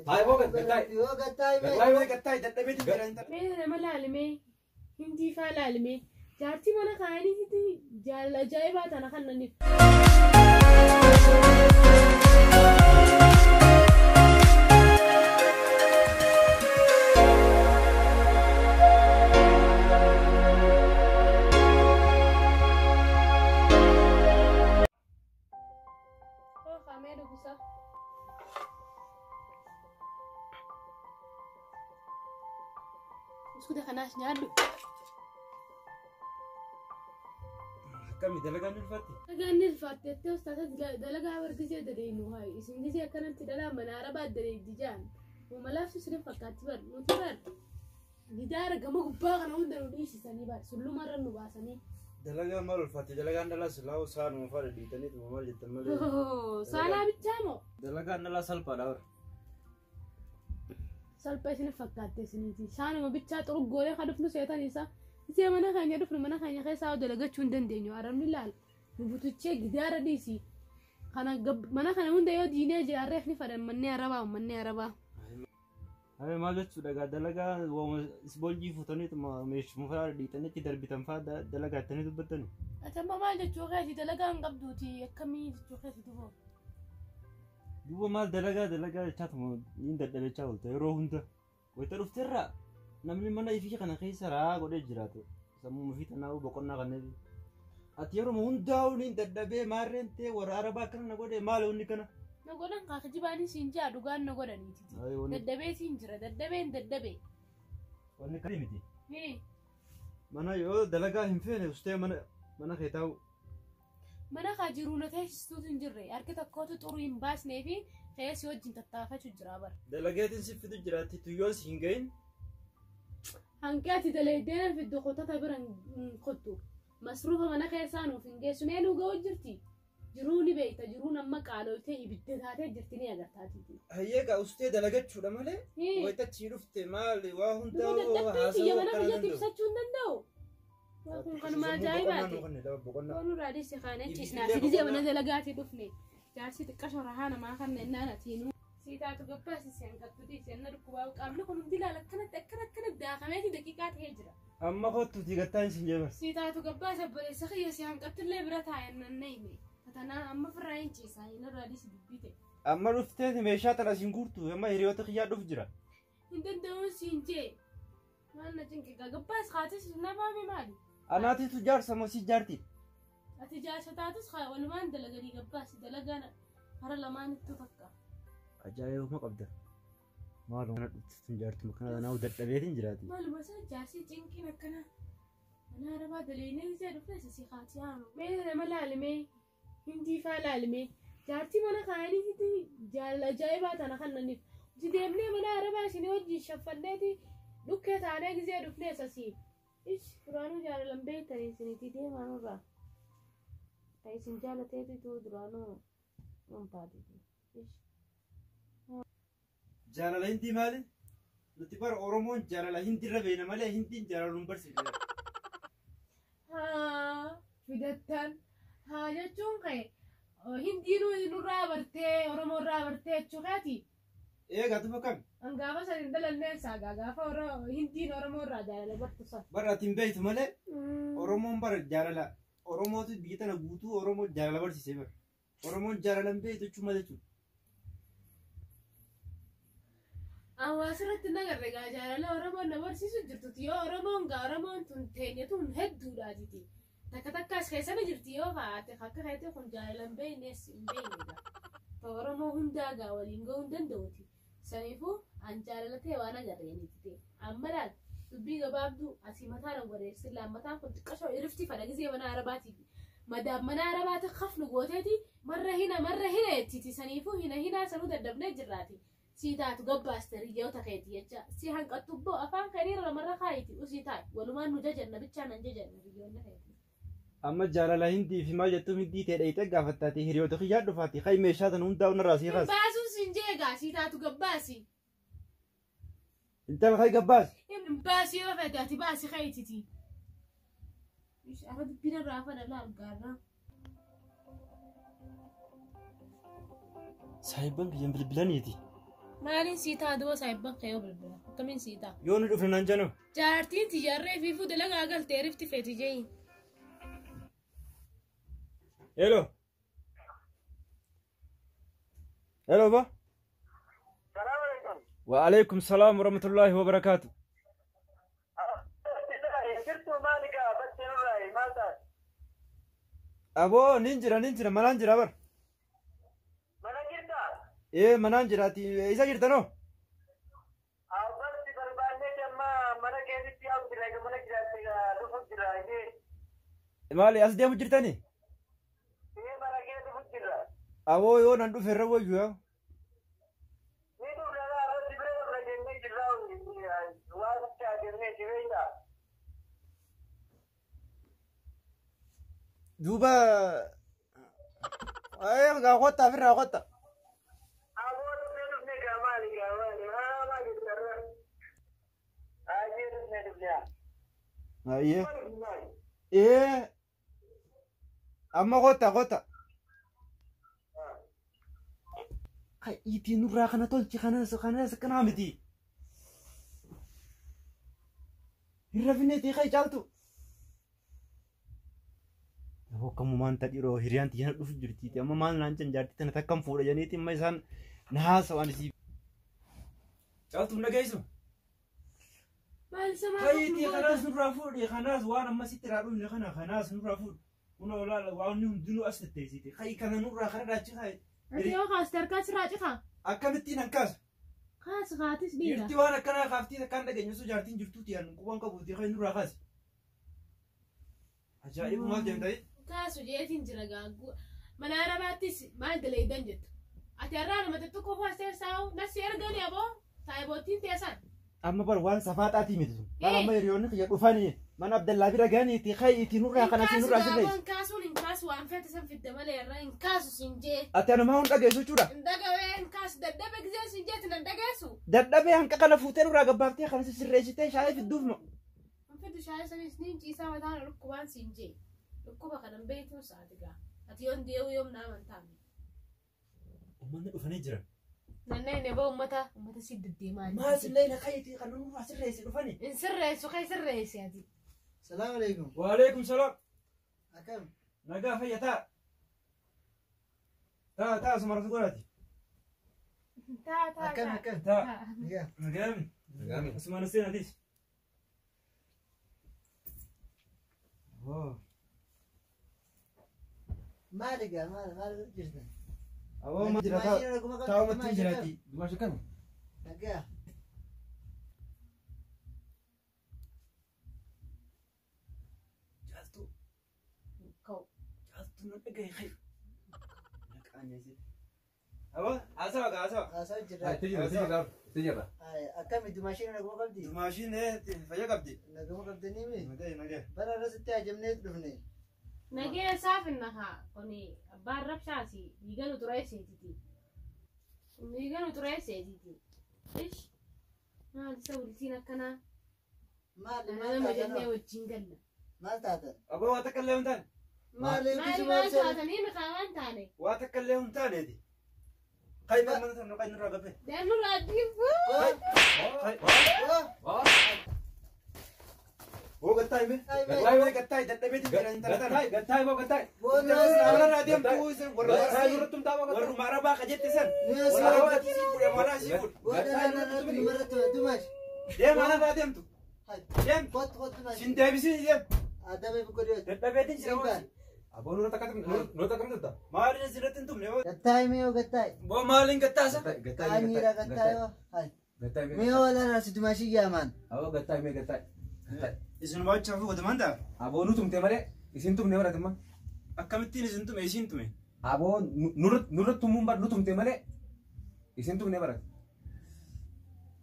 هاي وقت قتاي تدبيت جرانت مين ما لعلمي هندي فعلمي جارتي ما أنا خايني هدي جال جايبات أنا خلني sudah kanas nyadu. Kami dalagan nilfati. Dalagan nilfati. Itu ustazah dalagan berkisah dari nuhai. Isin kisah kanan tidak lama menara bad dari dijan. Mumalaf sudah fakat ber, mutibar. Gidara kamu gubah kan unda rudi sisani bar. Sulu maran nubasani. Dalagan malul fati. Dalagan dalam selau saan mufar di tani tu mumal jitan mal. Oh, salah bicara. Dalagan dalam salpa daur. salpa isini fakkaate isiniiti shaanuma bichaa xuru goolee kadufnu seetan isa isee mana keenya dhufnu mana keenya keessaa dalagachuu hin dandeenyu arabni laal nu butuchee gidaara dhiisi kana mana kana hunda yoo diinee jaarreef ni fadhan mannee arabaa Abe maal jechuudha dalagaa isboonjii fuutaniitu meeshuma faraa dhiitanitti darbitan fa'aa dalagaa ittanii dubbattani. Atamma maal jechuu keeti dalagaa hin qabduuti akkamii jechuu keeti dhufoo. Duuba maal dalagaa jechaatuma niin dadhabechaa oolte yeroo hunda wayita dhufteerraa namni mana ifii kana keessa raa godhee jiraatu sammuu fi tanaa'uu boqonnaa kanneen ati yeroo hundaa'uu niin dadhabee maarreen ta'e warra arabaa akkana na godhee maal onni kana. Na godhan kaaka jibaanii siin jaa dhugaan na godhaniiti. Daddabee siin jira daddabee. Wanni kan miti. Mana yoo dalagaa hin feene ustee mana kee taa'u. Mana kajiru na teessistuutu hin jirre harki tokkootu xuruu hin baasnee fi keessi wajjin tattaafachuu jira bara. Dalageetiin si fidu jiraatti tuyyoon si hin gahin. Hanqaati dalaydeen fiddu qottata bira hin qottu. Masruufa mana keessaa nuuf hin geessu mee nu ga'u jirti. Jiruu ni beekta jiruun amma qaalooytee ibidda taatee jirti ni agartaati. Hayyeegaa ustee dalagachuudha malee wayita achii dhufte maali waa hundaa haasawuu mana biyyatti ibsachuu hin danda'u. Kan maal jaa'ibaati. Boonu raadiysi kaanee cisnaa sidisee mana dalagaati dhufne. Jaarsi xiqqasho rahaa namaa kan nennaan atiinuu. Siitaatu gabbaasi seen qabduuti seen na dhukkubaa qaamni kun hundi ilaala akkanatti daakameeti daqiiqaa ta'ee jira. Amma kottuuti gattaan isin jeebar. Siitaatu gabbaasa obboleessa kiyya si hanqattullee bira taayan nanna hime. Tanaa amma firraa hin ciisaa hin raadiysi dubbite. Amma dhufteeti meeshaa tana siin guurtu amma hiriyoota kiyyaa dhufu jira. Hin danda'uun siin jee. Maal na cinqiqa gabbaas kaatis namaami maali? Anaatitu jaarsa moo si jaarti? Ati jaarsa taatus walumaan dalaganii gabbaasi dalagaan hara lamaanittu takka. Ajaa'ibuma qabda. Maaluma kana dhuftuun jaartu makana naaf dadhabeetiin jiraati. Maaluma isaa jaarsi cinqiin akkana. Mana arabaa daleennee isee dhufee si kaati haanu. Mee nama laalimee hindi faa laalimee jaartii mana kaayanii hiti jaalala ajaa'ibaa tana kannaniif. Uti deemnee mana arabaa isin wajjin shaffanneeti dhukkee taanee gisee dhufnee sasii. Ish duraanuu jaalalan beektanii isinitti deemaa nurraa. Ta'e isin jaalateetitu duraanuu dhuunfaatiiti. Ish. Jaalala hindi maali? Nuti bara Oromoon jaalala hindi irra beena malee hindiin jaalala nun barsiifne. Haa fidattan haa jechuun ka'e hindiin nurraa bartee Oromoo irraa bartee jechuu kaati. Eegaa tufa kam? Angaafa sadin dalannee saagaa gaafa hindiin Oromoo irraa jaalala bartu san. Bara ati hin beektu malee Oromoon bara jaalala Oromootu biyya tana guutuu Oromoo jaalala barsiisee bara. Oromoon jaalala hin beektu jechuudha jechuudha. Hawaasirratti nagarre gaa jaalala Oromoon na barsiisu jirtuti yoo Oromoon tun teenyatuun hedduudhaatiti. Takkas keessana jirti yoo kaa'ate akka feete kun jaalala hin beeknes hin beeknedha. Oromoo hundaa gaa waliin ga'uu hin danda'uti. Saniifuu an jaalalatee waan agarreenitti. Amma laal dubbii gabaabduu asii mataa na wareersin laammataan kun xiqqashoo irifti fadha gisee mana arabaatiif. Madaab mana arabaati kafnu gooteeti marra hina jettiti. Saniifuu hina sanuu daddabnee jirraati. Siitaatu gabbaasta hiriyoota keeti jecha si hanqattubboo afaan kaniirra marra kaayiti usii taa'e walumaan nu jajanna bichaa nan jajanna hiriyoonna keeti. Amma jaalala hindii fi maal jettu hindii ta'e dhayita gaafattaati hiriyoota kiyyaa dhufaati kai meeshaa tan hundaa'u narraa sii kaas. Baasuun siin jeegaa siitaatu gabbaasi. Intala kai gabbaasi. Baasii yoo fedhe ati baasii kaayititi. Ara dubbina raafana laal gaarraa. Saahiban kiyyan bilbilaniiti. Maalin siitaa duba saayibban kee yoo bilbila. Akkamiin siitaa? Yoo nu dhufne naan jano. Jaartiin tijaarree fi fuudhe lagaa galtee rifti feeti jeeyin. Hello. Hello ba. السلام عليكم. وعليكم السلام ورحمة الله وبركاته. شرتوا مالك بس نراي ما صار. أبو ننجرا منانجرا بر. ما نجيتا. إيه منانجرا تي إذا جرتنو. بس بربانة ما نجيت في أو تراي ما نجيت لفوق تراي. مالي أصدق مجرتني. إيه ما نجيت لفوق تراي. أبو يو نندو في الربو جوا. دوبا ايه غاوتا في غاوتا ايه ايه اما غوتا يتي نورا خنا تولتي خنا سكنا مدي الرفنتي خي جالتو هو كم مان تديرو هريان تيجي نشوف جرتي أما مان لانجن جرتي تنا تكم فورا جانيتي ما يسان نهاس وانسي جالتو نجايسو Maal sama هاي تي خلاص نرافور يا خلاص وانا ما سترابو يا خلاص نرافور ولا وانا دلو أستتيسيتي خاي كنا نورا خنا راتي خاي Ati yoo kaas tarkaas raaci kaa? أكملتي نكاس Kaas kaatis dhiira. جرتي وانا كنا خافتي كان دقيقة نسو جرتي جرتوتي أنا كوان كابوتي خاي نورا خاس عجائب ما جمداي Kaasu jeetiin jira gaaggu. Mana arabaattis maal daleeydan jettu. Ati har'aan mata tokko faasteer saa'u nasi ergani aboo saayiboottiin teessan. أما بروان سفاتاتي ميتو ما ما يريوني خي يدفاني من عبد الله بيرجاني تي خي تي نورا خنا تي نورا سيري Kaasu in kaasu waan feete san fidda malee irraa in kaasu sin jee. أتانا ما هون دقيسو شورا In dagawee in kaasu daddabe gisee sin jeetin in dageessu. دبي هنك قنا فوتين ورا قبابتي خنا سيريسيتي شايف الدوف In fiddu shaayii sanis niin ciisaa mataan dhukkubaan sin jee. Dhukkuba kanan beektu saati gaa. Ati yoon deewu yoom naaman taa'ame. ومن دفني جرا Nanneen eboo ummata si deddeemaa. ما سلينا خيتي خنا نروح سيريسي دفني In sirreessu kay sirreessi ati. السلام عليكم. وعليكم السلام أكم. نجا فيا تا سمرت قولتي أكم. تا نجا. نجامي اسمع نسينا ديش ما لقى ما جرنا. أو ما جرا تا ما تجراتي ما شكله نجا. جالتو Kau. نتجي خير لك أنا زين أو عساك أسوي جرا. تجربة أكم إنتوا ماشيين نقوم قبدي. ماشين إيه فيا قبدي نقوم قبدني مي. نجا برا راس التاجمني دفني. Nagee saafinnaha kuni abbaan rabshaasi dhiiganu xureesseetiti. Dhiiganu xureesseetiti. Ish maal isa wultiin akkanaa nama jennee wajjin galla. ما تاتا. أبو واتكلم تاني Maali maal taatanii maqaamaan taane. واتكلم تاني دي خاي ما من تنو خاي نروح قبل Deemu raaddiin هو قتاي به أيوة. قتاي دبيتي جرا انت ترى قتاي بو قتاي أنا راديم تويسن قتاي نورتم تابو قتاي ورو مرابا خجت سن يا مرابا سلام. تسيب يا مرا سيب وأنا مرة دمش. ديم أنا راديم تو هاي. ديم خد دمش. سين دبيسي ديم أدمي بكريوس. دبيتي جرا أبو نورتكم نتا ما أريد زلت أنتم نيو قتاي ميو قتاي. بو مالين قتاسة أميرة قتاي. هاي. قتاي ميو ولا راس دمشي يا مان. أبو قتاي مي قتاي إذن ما تشافوا قد ما أنت أبو نوتم تمرة إسنتم نمرة تما أكملتين إذن أنتم إيشين تمي أبو نورتم ممبر نوتم تمرة إسنتم نمرة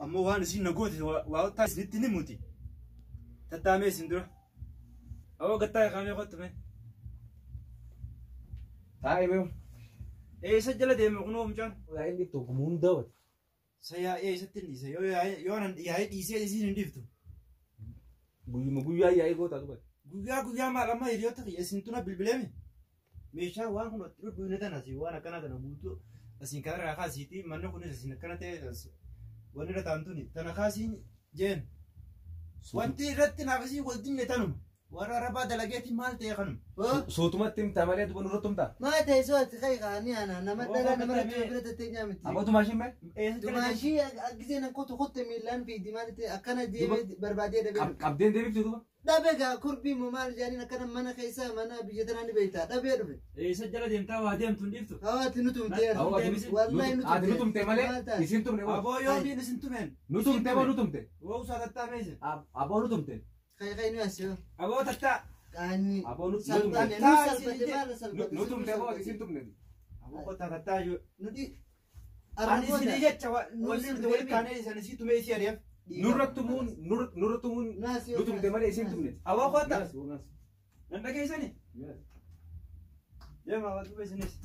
أما وان سين نقول واو تاس نتني موتي تتامي سندرو أو قتاي خامي قط تمي تاي بيو إيه سجل ديم مغنو مجان وين دي توكمون دوت سيا إيه ستني سيا يوان يهاي ديسي إيشين نديفتو مغويا يا إيغو تالو guyyaa maalama hiriyoota kiyya isintuna bilbileemi meeshaa waan kun otti dhudhuune tanasi waan akkana kana guutuu asin kanarraa kaasiiti manni kunis asin akkana ta'e wanni irra taa'amtuni tana kaasiin jeen wanti irratti naaf asii wal dinne tanuma warra arabaa dalageetiin maal ta'e kanuma. Sootumatti himtaa malee duba nurratti himtaa. Maa ta'e sooti kai kaanii ana nama dhala nama rakkoo bira tattee nyaamti. Aboo dumaashiin mee? Dumaashii gisee nan kotu kotte miilaan fiidi maal ta'e akkana deemee barbaadee dhabee. Qabdeen deebiftu duba. Dhabee gaa kurbii moo maal jaaniin akkana mana keessa mana biyya tanaa ni beektaa dhabee dhufe. Isa jala deemtaa waa deemtu hin dhiiftu. Hawaati nu tumtee wallahi nu tumtee. Nu tumtee malee isin tumne. Aboo yoo biin isin tumeen. Nu tumtee moo nu tumte? Woo usaa tattaa meesha. Aboo nu tumte. Kai nu asio. Aboo tattaa. Ani Aboo nu salphate tumte. nu salphate maal salphate. Nu tumte moo isin tumne? Aboo kottaa tattaa yoo. Nuti Ani isin jecha wanni nuti waliin kaanee isan isii tumee isii adeem. Nurratti tumuun nu tumte malee isin tumne. Aboo kottaa. Nan dhageessani. Deemaa waan tumee isinis.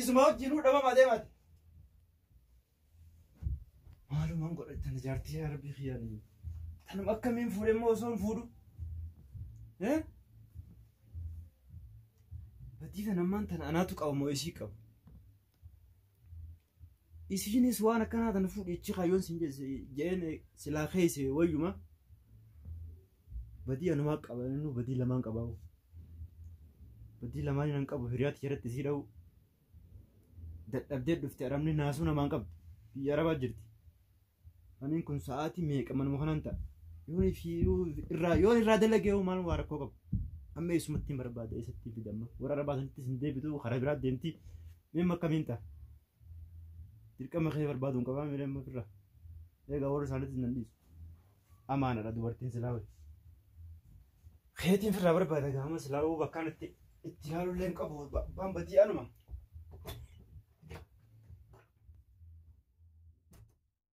Isuma wajjinuu dhabamaa deemaati. Maalumaan godhatan jaartii yaa rabbii xiyyaanii. Tanuma akkamiin fuudhe immoo osoo hin fuudhu. Badii kana ammaan tana anaatu qaba moo isii qaba? Isiinis waan akkanaa tana fuudhichi kaayyoon siin jeen silaa keesse wayyuma. Badii anumaa qaba inni badii lamaan qaba. Badii lamaan nan qabu hiriyaatti jiratti isii dha'u. Dadhabdee dhufte arabni naasuu namaan qabdi. Biyya arabaa jirti. Aniin kun sa'aatii meeqa manuma kanan ta'a. Yoon irraa dalagee maal waa rakkoo qabu. Amma eessumatti hin barbaada eessatti fidamma. Warra arabaasanittis hin deebitu karaa biraa deemti. Meemma akkamiin ta'a? Dirqama kee barbaaduun qabaa miidhamma ofirraa. Egaa warra isaaniitis nan dhiisu. Amaanadha dubartiin silaa wayi. Keetiin firraa barbaada gaama silaa bakkaan itti ilaaluullee hin qabu. Abbaan badii anuma.